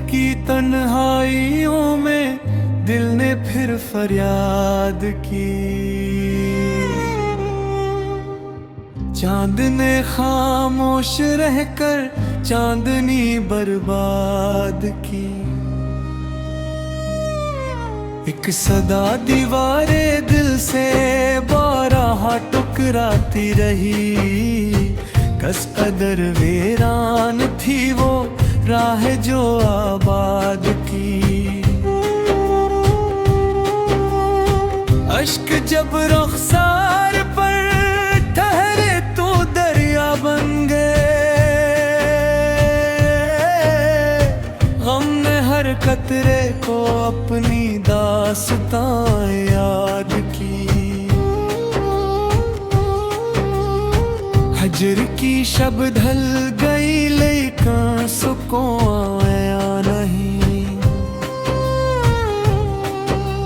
की तन्हाइयों में दिल ने फिर फरियाद की। चांद ने खामोश रहकर चांदनी बर्बाद की। एक सदा दीवारे दिल से बारहा टुकराती रही। कस कदर वीरान थी वो राह जो आबाद की। अश्क जब रुखसार पर ठहरे तो दरिया बन गए। गम ने हर कतरे को अपनी दास्तां याद की। हजर की शब ढल गई लेकिन सुकून आया नहीं।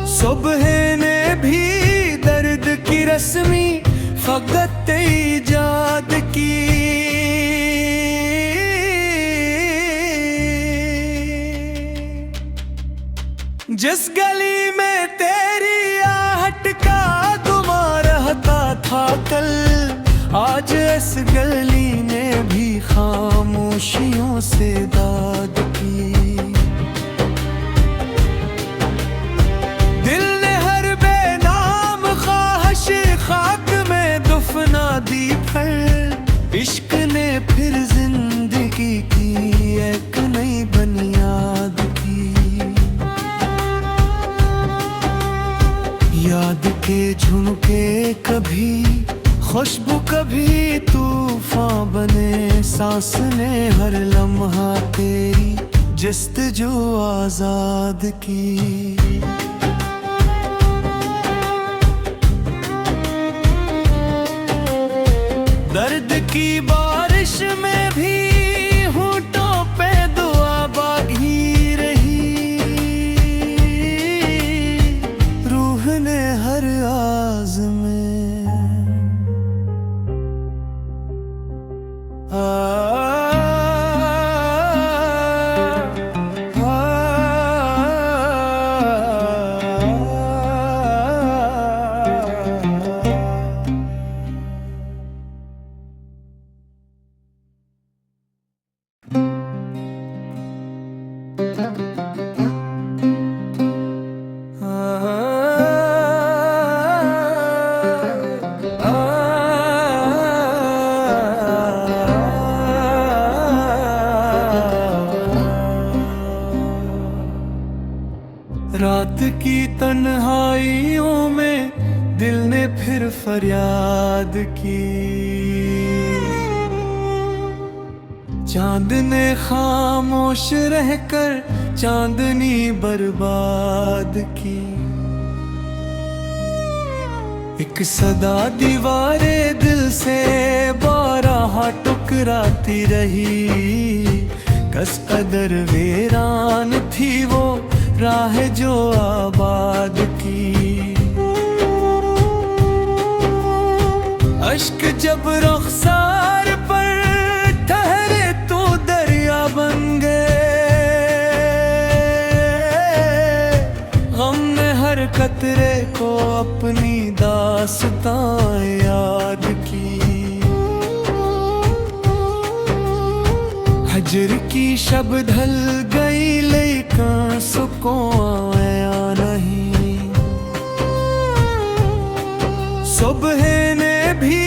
सुबह ने भी दर्द की रस्मी फकत इजाद की। जिस गली में तेरी आहट का गुमा रहता था कल, आज इस गली ने भी खामोशियों से दाद की। दिल ने हर बेनाम ख्वाहिश खाक में दफना दी। फिर इश्क ने फिर जिंदगी की एक नई बुनियाद की। याद के झुमके कभी खुशबू कभी तूफान बने। सांस ने हर लम्हा तेरी जस्तजू आजाद की। दर्द की बारिश में भी होठों पे दुआ बागी रही। रूह ने हर आज़ में रात की तन्हाइयों में दिल ने फिर फरियाद की। चांद ने खामोश रहकर चांदनी बर्बाद की। एक सदा दीवारे दिल से बारहा टुकराती रही। कस कदर वीरान थी वो राह जो आबाद की। अश्क जब रुखसार पर ठहरे तो दरिया बन गए। गम ने हर कतरे को अपनी दास्तां याद की। हजर की शब ढल गई लेकिन सुकून आया नहीं। सुबह ने भी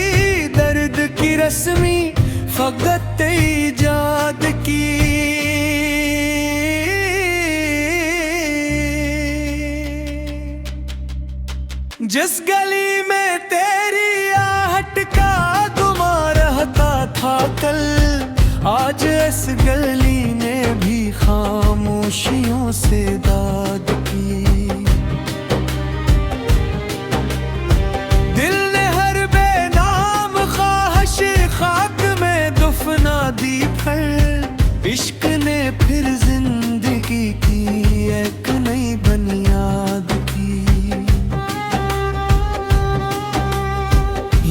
दर्द की रस्मी फकत इजाद की। जिस गली में तेरी आहट का गुमा रहता था कल, आज इस गली ने भी खामोशियों से दाद की। दिल ने हर बेनाम ख्वाहिश खाक में दफना दी। फिर इश्क ने फिर जिंदगी की एक नई बुनियाद की।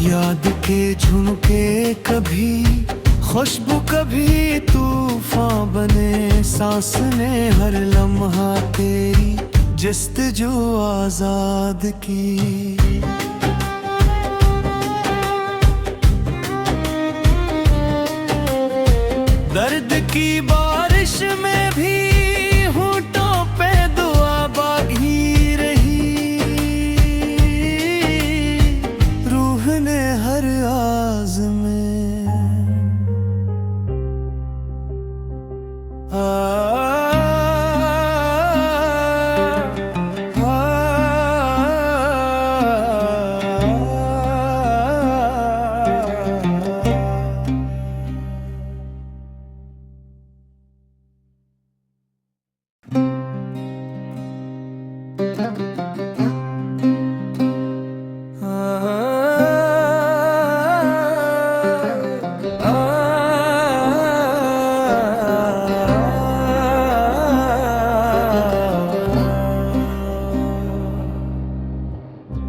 याद के झुमके कभी खुशबू कभी तूफान बने, सांस ने हर लम्हा तेरी जस्तजू आजाद की। दर्द की बारिश में भी होठों पे दुआ बागी रही, रूह ने हर आज़ में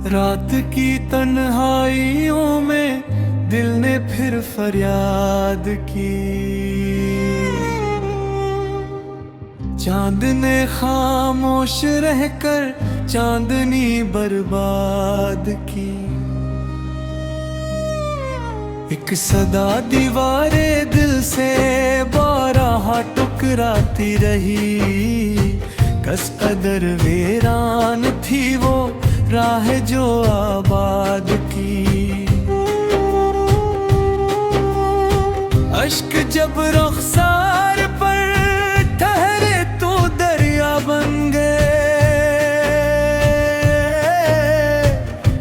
रात की तन्हाइयों में दिल ने फिर फरियाद की। चांद ने खामोश रहकर चांदनी बर्बाद की। एक सदा दीवारे दिल से बारह टुकराती रही, कस कदर वीरान थी वो राह जो आबाद की। अश्क जब रुखसार पर ठहरे तो दरिया बन गए,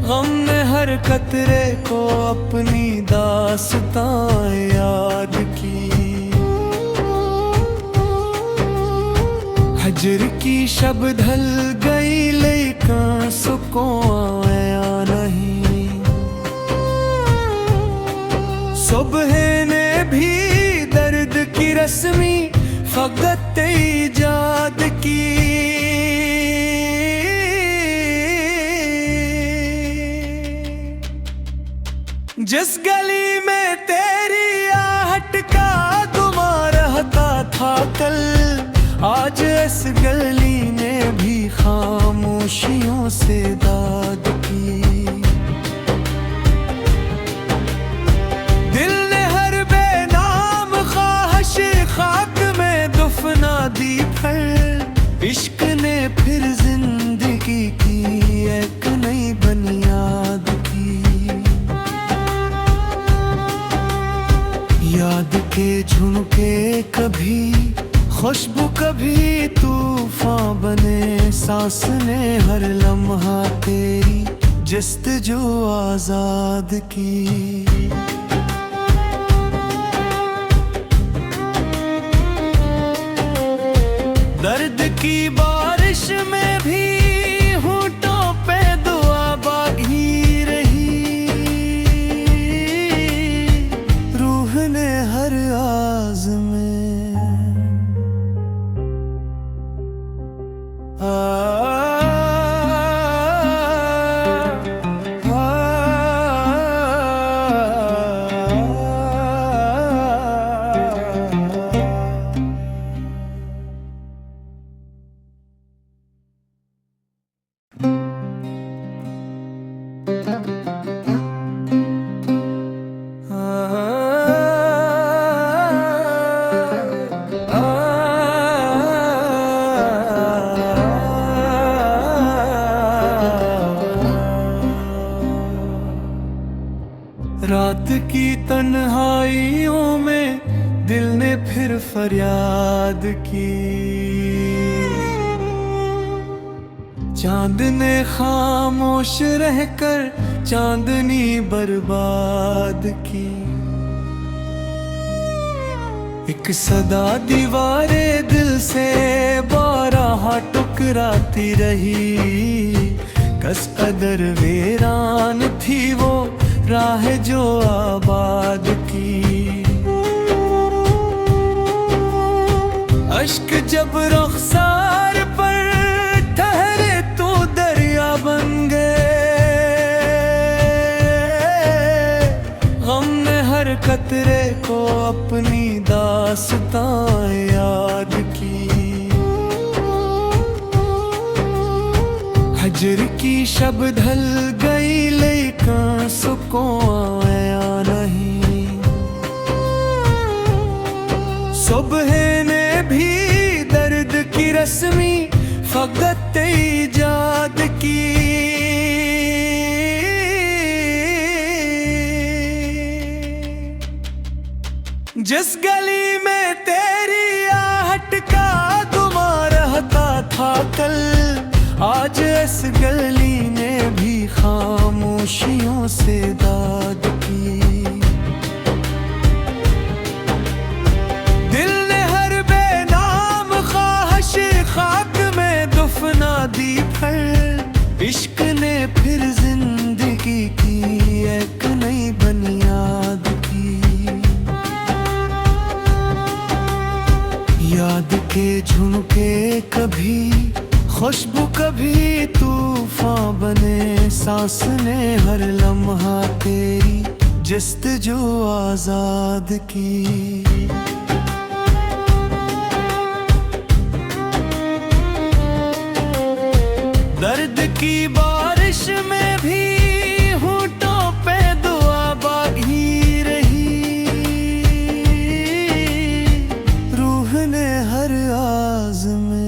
गम ने हर कतरे को अपनी दास्तां याद की। हजर की शब ढल गई लेकिन सुकून आया नहीं। सुबह ने भी दर्द की रस्मी फकत इजाद की। जिस गली में तेरी आहट का गुमा रहता था कल, आज इस गली ने भी खामोशियों से दाद की। दिल ने हर बेनाम ख्वाहिश खाक में दफना दी, फिर इश्क ने फिर जिंदगी की एक नई बुनियाद की। याद के झुमके कभी खुशबू कभी तूफान बने, सांस ने हर लम्हा तेरी जस्तजू आजाद की। दर्द की बारिश में भी होठों पे दुआ बागी रही, रूह ने हर आज़ में रात की तन्हाइयों में दिल ने फिर फरियाद की। चांद ने खामोश रहकर चांदनी बर्बाद की। एक सदा दीवारे दिल से बारह टुकराती रही, कस कदर वीरान थी वो राह जो आबाद की। अश्क जब रुखसार पर ठहरे तो दरिया बन गए, गम ने हर कतरे को अपनी दास्तां याद की। हजर की शब ढल गई लेकिन सुकून आया नहीं। सुबह ने भी दर्द की रस्मी फकत इजाद की। जिस गली में तेरी आहट का दुआ रहता था कल, आज इस गली ने भी खामोशियों से दाद की। दिल ने हर बेनाम ख्वाहिश खाक में दफना दी फिर। इश्क ने फिर जिंदगी की एक नई बुनियाद की। याद के झुमके कभी खुशबू कभी तूफान बने। सांस ने हर लम्हा तेरी जस्तजू आजाद की। दर्द की बारिश में भी होठों पे दुआ बागी रही। रूह ने हर आज़ में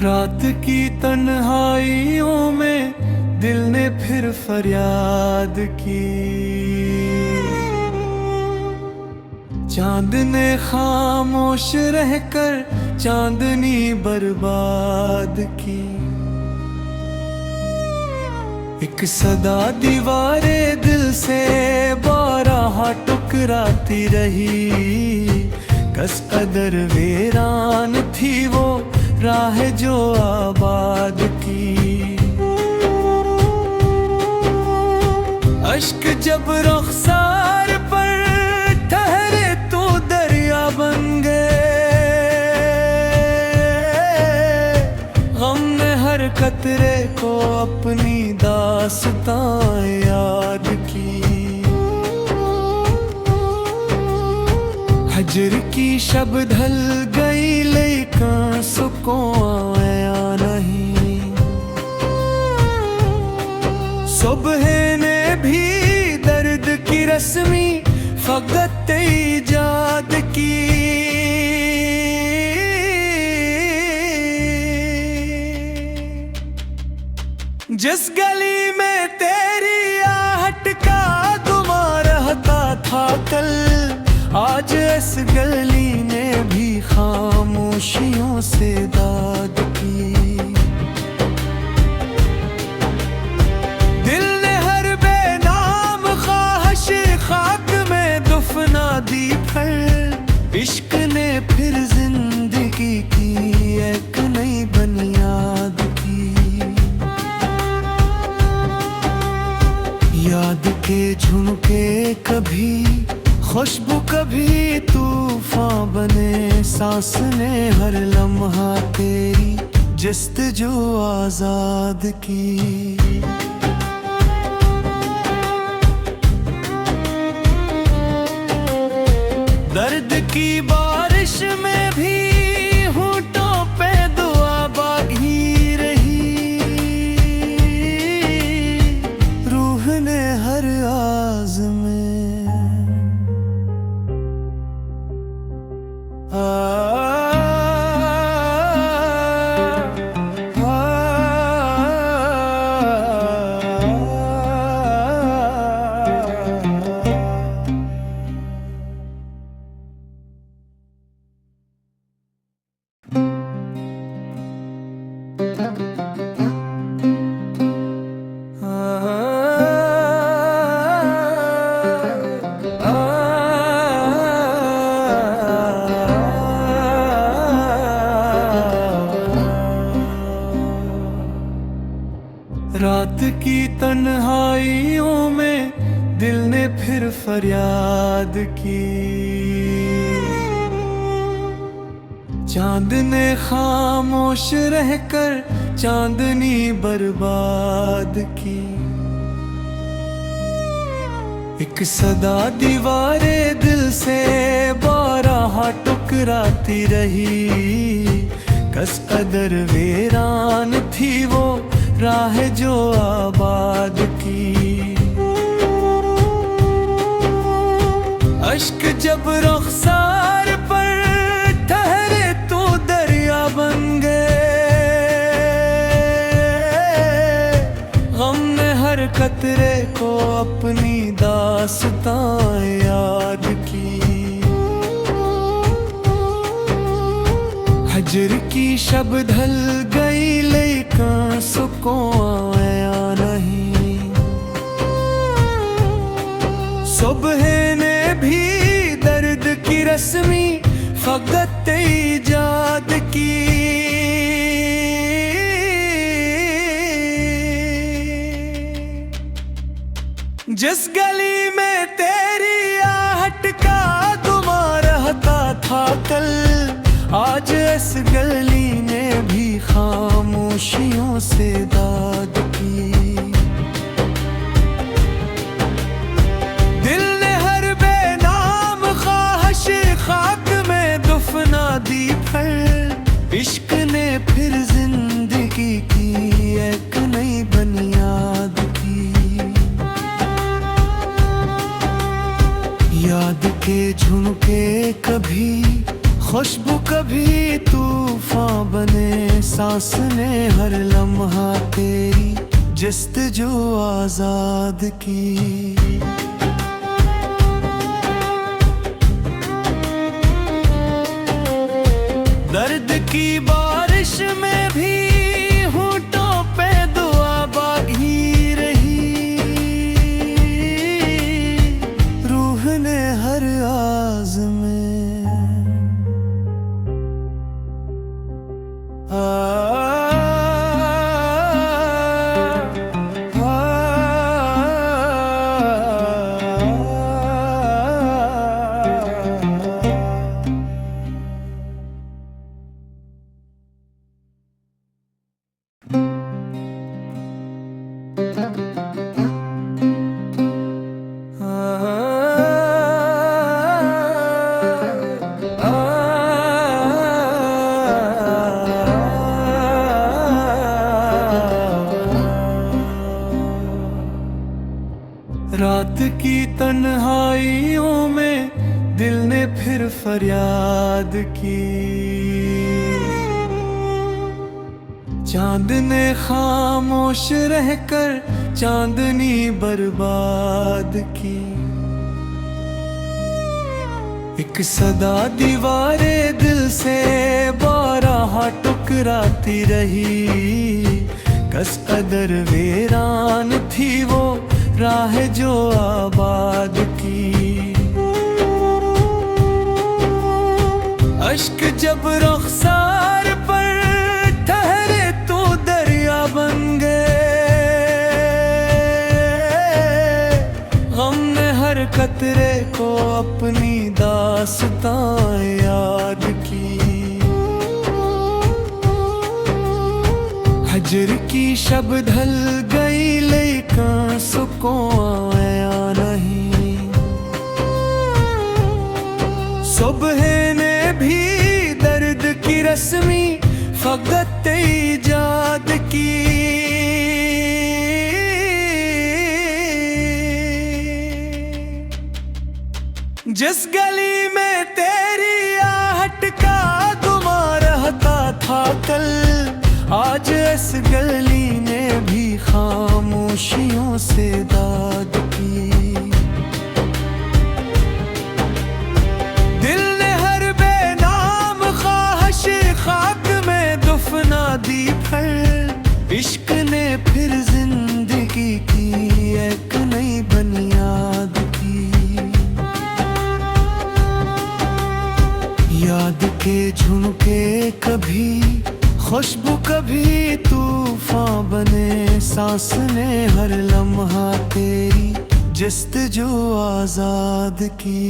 रात की तन्हाइयों में दिल ने फिर फरियाद की। चांद ने खामोश रहकर चांदनी बर्बाद की। एक सदा दीवारे दिल से बारह टुकराती रही। कस कदर वीरान थी वो राह जो आबाद की। अश्क जब रुखसार पर ठहरे तो दरिया बन गए। गम ने हर कतरे को अपनी दास्तां याद की। हजर की शब ढल गई लेकिन सुकून आया नहीं। सुबह ने भी दर्द की रस्मी फकत इजाद की। जिस गली में तेरी आहट का दुआ रहता था कल, आज इस गली ने भी खामोशियों से दाद की। दिल ने हर बेनाम ख्वाहिश खाक में दफना दी फिर। इश्क ने फिर जिंदगी की एक नई बुनियाद की। याद के झुमके कभी खुशबू कभी तूफान बने। सांस ने हर लम्हा तेरी जस्तजू आजाद की। दर्द की बारिश में भी होठों पे दुआ बागी रही। रूह ने हर आज़ में रात की तन्हाइयों में दिल ने फिर फरियाद की। चांद ने खामोश रहकर चांदनी बर्बाद की। एक सदा दीवारे दिल से बारहा टुकराती रही। कस कदर वीरान थी वो राह जो आबाद की। अश्क जब रुखसार पर ठहरे तो दरिया बन गए। गम ने हर कतरे को अपनी दास्तां याद की। हजर की शब ढल गई लेकिन सुकून आया नहीं। सुबह ने भी दर्द की रस्मी फकत इजाद की। जिस गली में तेरी आहट का गुमा रहता था कल, आज इस गली ने भी खामोशियों से दाद की। दिल ने हर बेनाम ख्वाहिश खाक में दफना दी फिर। इश्क ने फिर जिंदगी की एक नई बुनियाद की। याद के झुमके कभी खुशबू कभी तूफान बने। सांस ने हर लम्हा तेरी जस्तजू आजाद की। दर्द की बारिश में भी होठों पे दुआ बागी रही। रूह ने हर आज़ में रात की तन्हाइयों में दिल ने फिर फरियाद की। चांद ने खामोश रहकर चांदनी बर्बाद की। एक सदा दीवारे दिल से बारहा टुकराती रही। कस कदर वीरान थी वो राह जो आबाद की। अश्क जब रुखसार पर ठहरे तो दरिया बन गए। गम ने हर कतरे को अपनी दास्तां याद की। हजर की शब ढल गई लेकिन सुकून आया नहीं। सुबह ने भी दर्द की रस्मी फकत इजाद की। जिस गली में तेरी आहट का गुमा रहता था कल, आज इस गली ने भी खामोशियों से दाद की। दिल ने हर बेनाम ख्वाहिश खाक में दफना दी फिर। इश्क ने फिर जिंदगी की एक नई बुनियाद की। याद के झुमके कभी खुशबू कभी तूफान बने, सांस ने हर लम्हा तेरी जस्तजू आजाद की।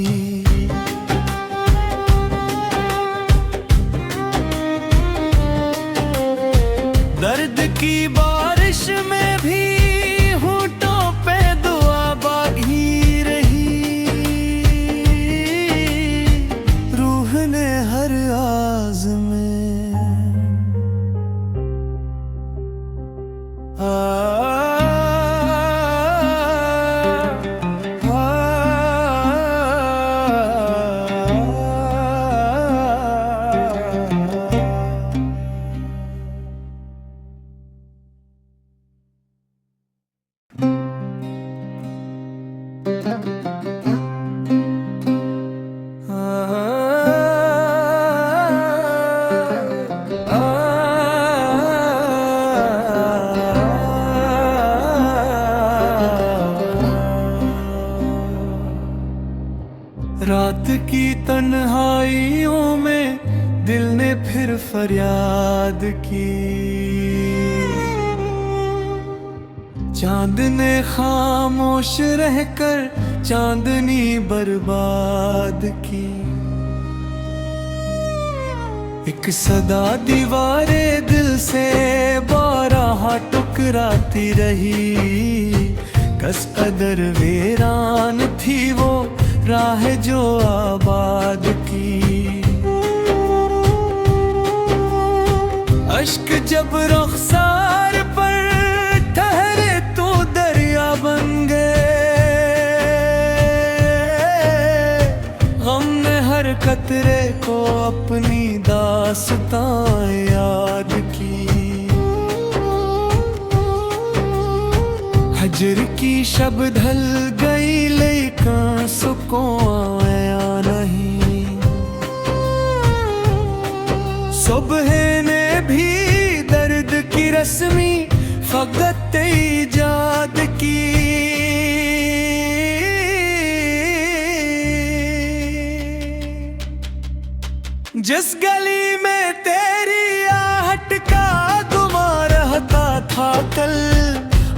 दर्द की बारिश में भी होठों पे दुआ बागी रही, रूह ने हर आज़ में रात की तन्हाइयों में दिल ने फिर फरियाद की। चांद ने खामोश रहकर चांदनी बर्बाद की। एक सदा दीवारे दिल से बारह टुकराती रही, कस कदर वीरान थी वो राह जो आबाद की। अश्क जब रुखसार पर ठहरे तो दरिया बन गए, गम ने हर कतरे को अपनी दास्तां याद की। हजर की शब ढल गई लेकिन सुकून आया नहीं। सुबह ने भी दर्द की रस्मी फकत इजाद की। जिस गली में तेरी आहट का गुमा रहता था कल,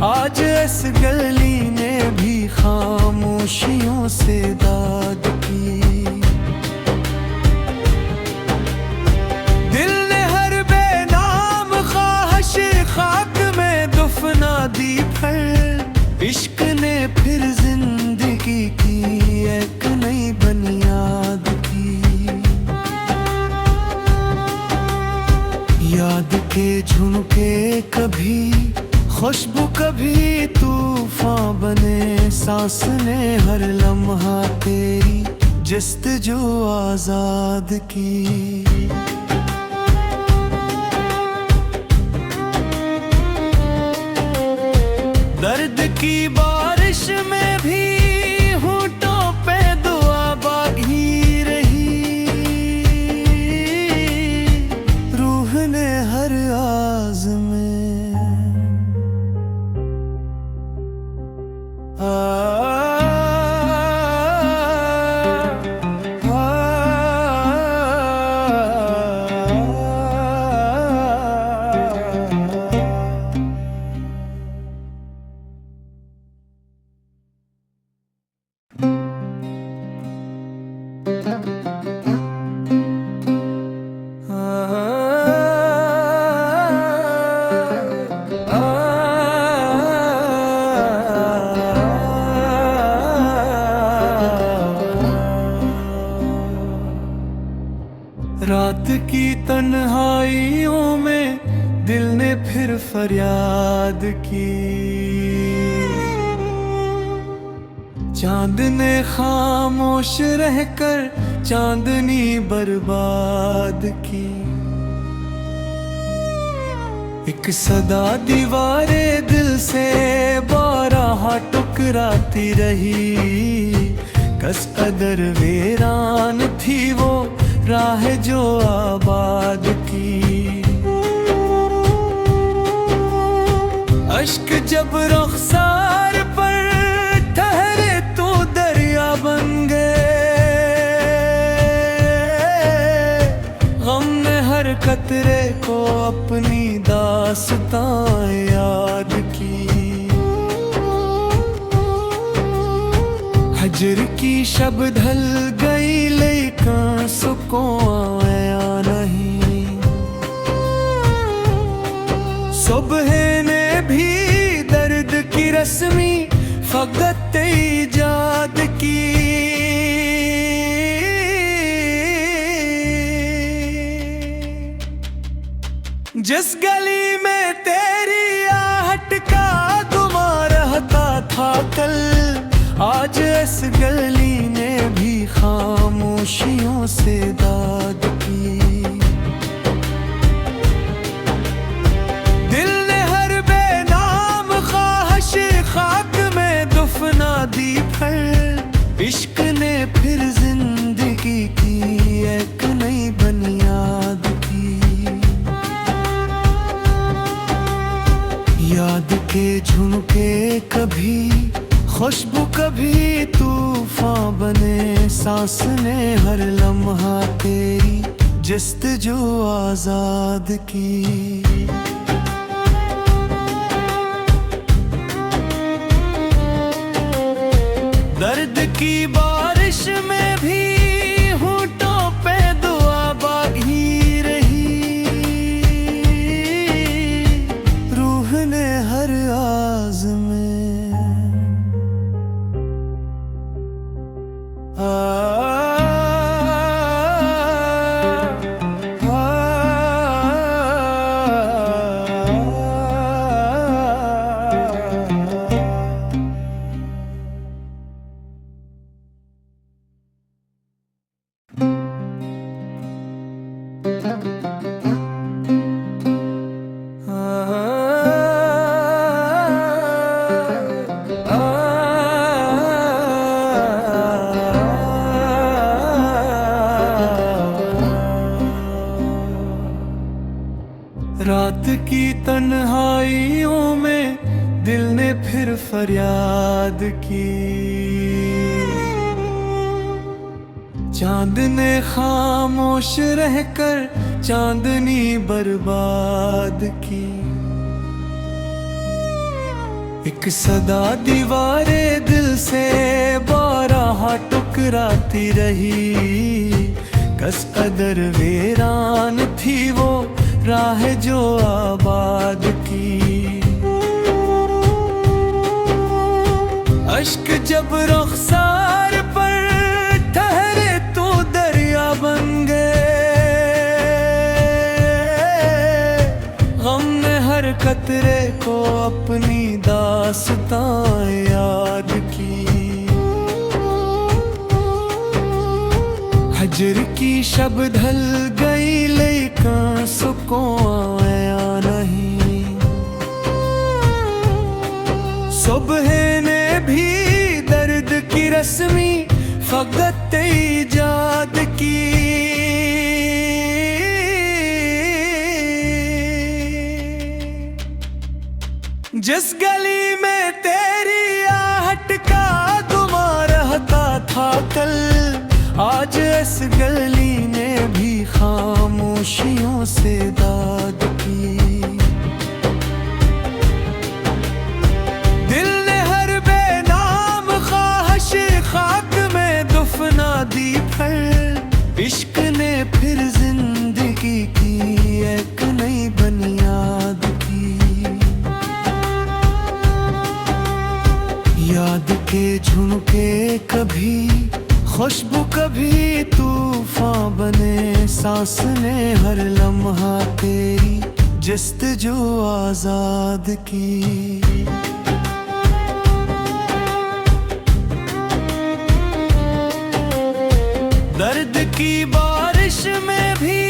आज इस गली ने भी खामोशियों से दाद की। दिल ने हर बेनाम ख्वाहिश खाक में दफना दी, फिर इश्क ने फिर जिंदगी की एक नई बुनियाद की। याद के झुमके कभी खुशबू कभी तूफान बने, सांस ने हर लम्हा तेरी जस्तजू आजाद की। दर्द की बारिश में भी होठों पे दुआ बागी रही, रूह ने हर आज़ में रात की तन्हाइयों में दिल ने फिर फरियाद की। चांद ने खामोश रहकर चांदनी बर्बाद की। एक सदा दीवारे दिल से बारह टुकराती रही, कस कदर वीरान थी वो राह जो आबाद की। अश्क जब रुखसार पर ठहरे तो दरिया बन गए, गम ने हर खतरे को अपनी दास्तां याद की। हजर की शब ढल गई लेकिन सुकून आया नहीं। सुबह ने भी दर्द की रस्मी फकत इजाद की। जिस गली में तेरी आहट का गुमा रहता था कल, आज इस गली ने भी खामोशियों से दाद की। दिल ने हर बेनाम ख्वाहिश खाक में दफना दी फिर। इश्क ने फिर जिंदगी की एक नई बुनियाद की। याद के झुमके कभी खुशबू कभी तूफान बने, सांस ने हर लम्हा तेरी जस्तजू आजाद की। दर्द की बारिश में भी होठों पे दुआ बागी रही। रूह ने हर आज़ में रात की तन्हाइयों में दिल ने फिर फरियाद की। चांद ने खामोश रहकर चांदनी बर्बाद की। एक सदा दीवारे दिल से बारह टुकराती रही। कस कदर वीरान थी वो राह जो आबाद की। अश्क जब रुखसार पर ठहरे तो दरिया बन गए। गम ने हर कतरे को अपनी दास्तां याद की। हजर की शब ढल गई लेकिन सुकून आया नहीं। सुबह ने भी दर्द की रस्मी फकत इजाद की। जिस गली में तेरी आहट का गुमा रहता था कल, आज इस गली ने भी खामोशियों से दाद की। दिल ने हर बेनाम ख्वाहिश खाक में दफना दी फिर। इश्क ने फिर जिंदगी की एक नई बुनियाद की। याद के झुमके कभी खुशबू कभी तूफान बने, सांस ने हर लम्हा तेरी जस्तजू आजाद की। दर्द की बारिश में भी